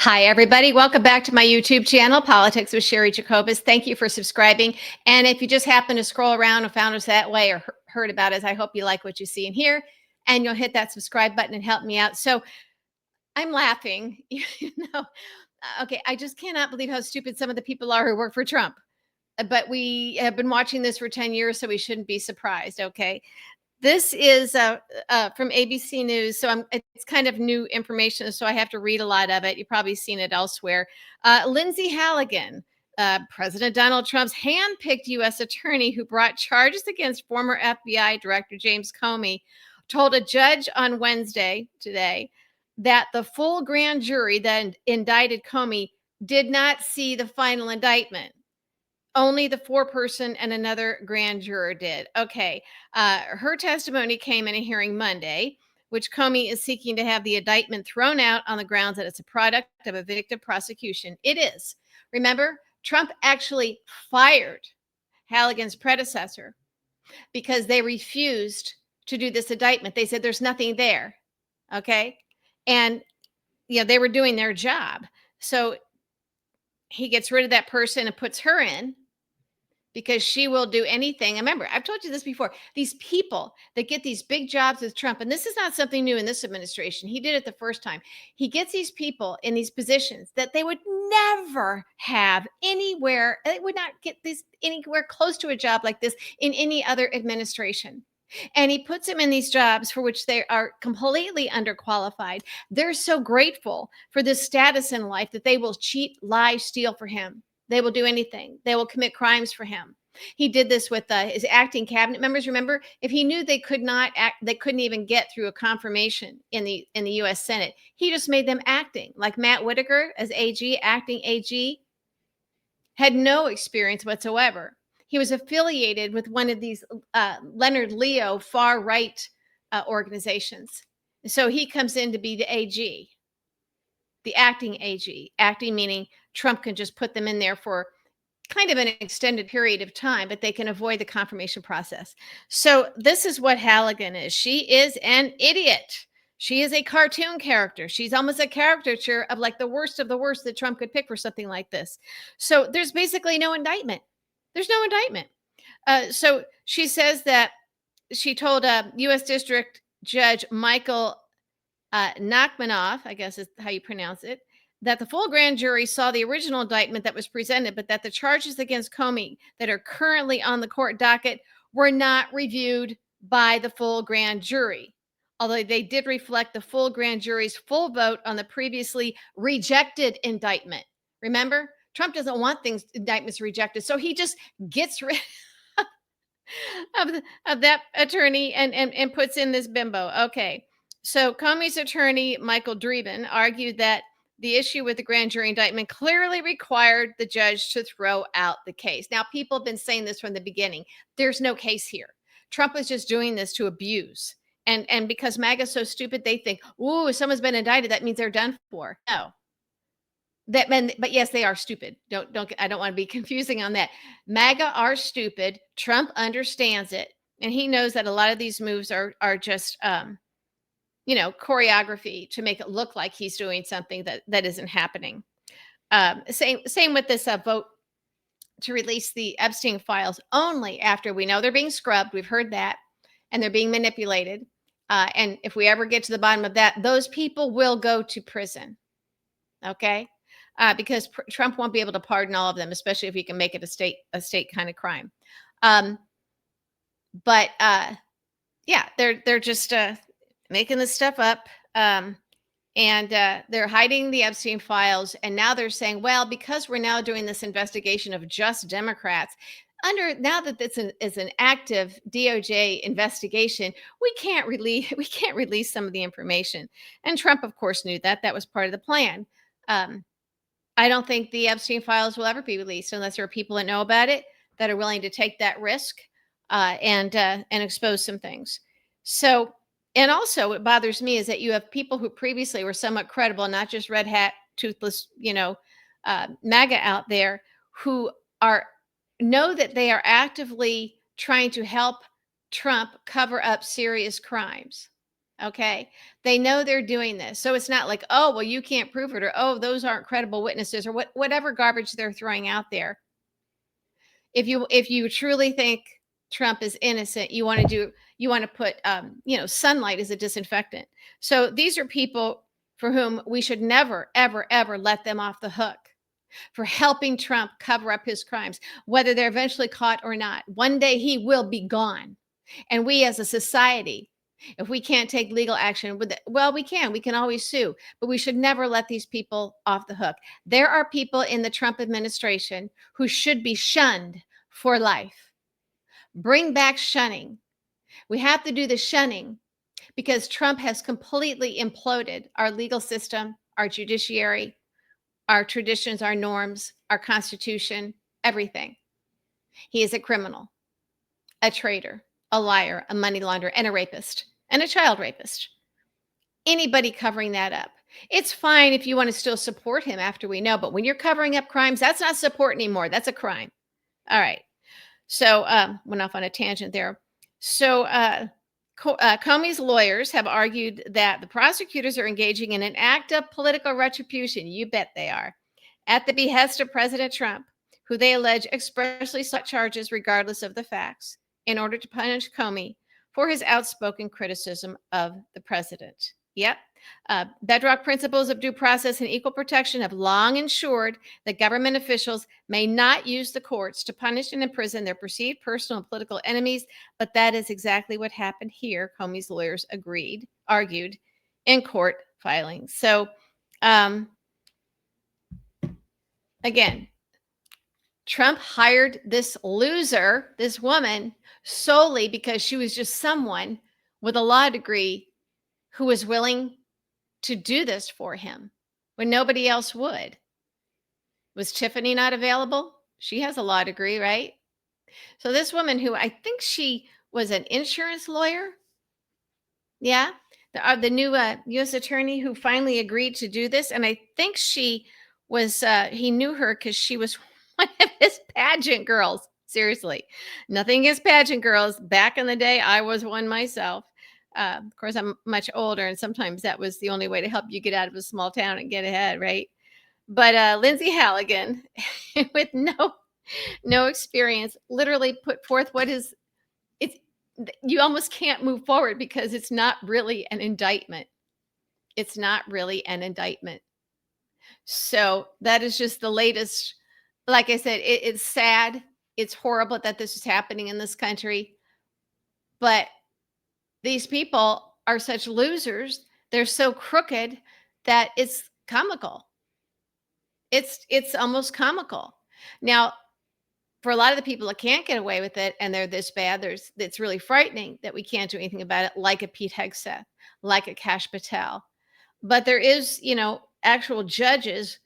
Hi, everybody. Welcome back to my YouTube channel, Politics with Sherry Jacobus. Thank you for subscribing. And if you just happen to scroll around and found us that way or heard about us, I hope you like what you see and hear, and you'll hit that subscribe button and help me out. So I'm laughing. Okay, I just cannot believe how stupid some of the people are who work for Trump. But we have been watching this for 10 years, so we shouldn't be surprised. Okay. This is from ABC News, so it's kind of new information, so I have to read a lot of it. You've probably seen it elsewhere. Lindsey Halligan, President Donald Trump's handpicked U.S. attorney who brought charges against former FBI Director James Comey, told a judge on Wednesday, today, that the full grand jury that indicted Comey did not see the final indictment. Only the four-person and another grand juror did. Okay. Her testimony came in a hearing Monday, which Comey is seeking to have the indictment thrown out on the grounds that it's a product of a vindictive prosecution. It is. Remember, Trump actually fired Halligan's predecessor because they refused to do this indictment. They said there's nothing there. Okay. And, they were doing their job. So he gets rid of that person and puts her in, because she will do anything. Remember, I've told you this before. These people that get these big jobs with Trump, and this is not something new in this administration. He did it the first time. He gets these people in these positions that they would never have anywhere. They would not get this anywhere close to a job like this in any other administration. And he puts them in these jobs for which they are completely underqualified. They're so grateful for this status in life that they will cheat, lie, steal for him. They will do anything. They will commit crimes for him. He did this with his acting cabinet members. Remember, if he knew they could not act, they couldn't even get through a confirmation in the U.S. Senate, he just made them acting. Like Matt Whitaker as AG, acting AG, had no experience whatsoever. He was affiliated with one of these Leonard Leo far right organizations. So he comes in to be the AG, the acting AG, acting meaning Trump can just put them in there for kind of an extended period of time, but they can avoid the confirmation process. So this is what Halligan is. She is an idiot. She is a cartoon character. She's almost a caricature of like the worst of the worst that Trump could pick for something like this. So there's basically no indictment. There's no indictment. So she says that she told U.S. District Judge Michael Nachmanoff, I guess is how you pronounce it, that the full grand jury saw the original indictment that was presented, but that the charges against Comey that are currently on the court docket were not reviewed by the full grand jury, although they did reflect the full grand jury's full vote on the previously rejected indictment. Remember, Trump doesn't want indictments rejected, so he just gets rid of that attorney and puts in this bimbo. Okay. So Comey's attorney, Michael Dreeben, argued that the issue with the grand jury indictment clearly required the judge to throw out the case. Now, people have been saying this from the beginning. There's no case here. Trump is just doing this to abuse. And because MAGA's so stupid, they think, ooh, if someone's been indicted, that means they're done for. No. But yes, they are stupid. I don't want to be confusing on that. MAGA are stupid. Trump understands it. And he knows that a lot of these moves are just choreography to make it look like he's doing something that isn't happening. Same with this vote to release the Epstein files only after we know they're being scrubbed. We've heard that, and they're being manipulated. And if we ever get to the bottom of that, those people will go to prison. Okay, because Trump won't be able to pardon all of them, especially if he can make it a state kind of crime. But yeah, they're just making this stuff up. And they're hiding the Epstein files. And now they're saying, well, because we're now doing this investigation of just Democrats, now that it's an active DOJ investigation, we can't release some of the information. And Trump, of course, knew that. That was part of the plan. I don't think the Epstein files will ever be released unless there are people that know about it, that are willing to take that risk and expose some things. So, and also what bothers me is that you have people who previously were somewhat credible, not just red hat, toothless, MAGA out there, who know that they are actively trying to help Trump cover up serious crimes. Okay. They know they're doing this. So it's not like, oh, well, you can't prove it, or oh, those aren't credible witnesses, or whatever garbage they're throwing out there. If you truly think Trump is innocent, you want to put sunlight as a disinfectant. So these are people for whom we should never, ever, ever let them off the hook for helping Trump cover up his crimes, whether they're eventually caught or not. One day he will be gone. And we as a society, if we can't take legal action with it, well, we can always sue, but we should never let these people off the hook. There are people in the Trump administration who should be shunned for life. Bring back shunning. We have to do the shunning because Trump has completely imploded our legal system, our judiciary, our traditions, our norms, our constitution, everything. He is a criminal, a traitor, a liar, a money launderer, and a rapist, and a child rapist. Anybody covering that up. It's fine if you want to still support him after we know, but when you're covering up crimes, that's not support anymore. That's a crime. All right. So went off on a tangent there. So Comey's lawyers have argued that the prosecutors are engaging in an act of political retribution. You bet they are. At the behest of President Trump, who they allege expressly sought charges regardless of the facts in order to punish Comey for his outspoken criticism of the president. Yep. Bedrock principles of due process and equal protection have long ensured that government officials may not use the courts to punish and imprison their perceived personal and political enemies, but that is exactly what happened here. Comey's lawyers argued in court filings. So, again, Trump hired this loser, this woman, solely because she was just someone with a law degree who was willing to do this for him when nobody else would. Was Tiffany not available? She has a law degree, right? So this woman, who I think she was an insurance lawyer, yeah, the new U.S. attorney who finally agreed to do this, and I think she was he knew her because she was one of his pageant girls. Seriously, nothing against pageant girls. Back in the day, I was one myself. Of course, I'm much older, and sometimes that was the only way to help you get out of a small town and get ahead, right? But Lindsey Halligan, with no experience, literally put forth what is it's you almost can't move forward because it's not really an indictment. It's not really an indictment. So that is just the latest. Like I said, it's sad. It's horrible that this is happening in this country. But these people are such losers. They're so crooked that it's comical. It's almost comical. Now, for a lot of the people that can't get away with it and they're this bad, it's really frightening that we can't do anything about it, like a Pete Hegseth, like a Kash Patel. But there is, actual judges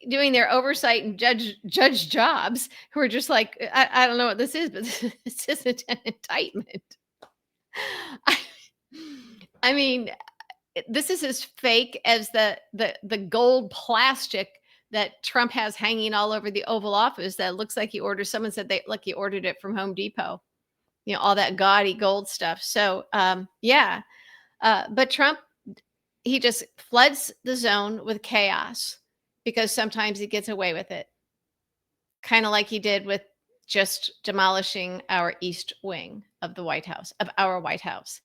doing their oversight and judge jobs who are just like, I don't know what this is, but this isn't an indictment. I mean, this is as fake as the gold plastic that Trump has hanging all over the Oval Office that looks like someone said he ordered it from Home Depot, all that gaudy gold stuff. So, yeah. But Trump, he just floods the zone with chaos because sometimes he gets away with it. Kind of like he did with just demolishing our East Wing of our White House.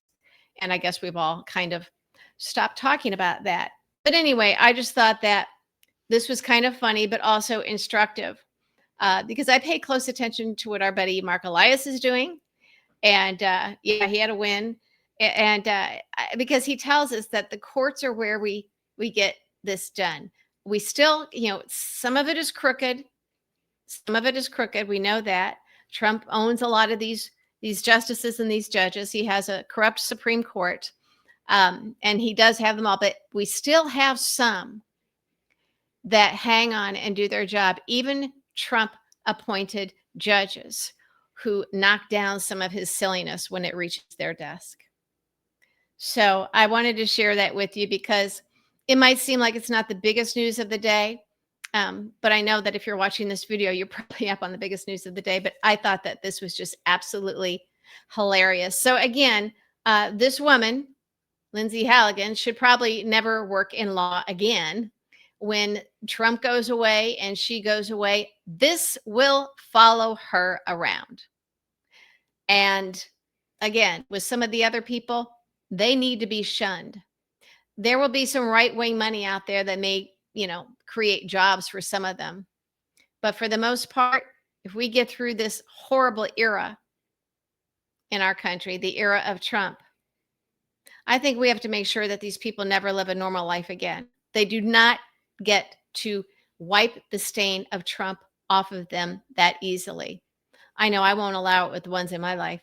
And I guess we've all kind of stopped talking about that. But anyway, I just thought that this was kind of funny, but also instructive because I pay close attention to what our buddy Mark Elias is doing. And yeah, he had a win. And because he tells us that the courts are where we get this done. We still, some of it is crooked. Some of it is crooked. We know that. Trump owns a lot of these justices and these judges. He has a corrupt Supreme Court. And he does have them all, but we still have some that hang on and do their job. Even Trump appointed judges who knock down some of his silliness when it reaches their desk. So I wanted to share that with you because it might seem like it's not the biggest news of the day. But I know that if you're watching this video, you're probably up on the biggest news of the day. But I thought that this was just absolutely hilarious. So again, This woman, Lindsey Halligan, should probably never work in law again. When Trump goes away and she goes away, this will follow her around. And again, with some of the other people, they need to be shunned. There will be some right-wing money out there that may, create jobs for some of them. But for the most part, if we get through this horrible era in our country, the era of Trump, I think we have to make sure that these people never live a normal life again. They do not get to wipe the stain of Trump off of them that easily. I know I won't allow it with the ones in my life.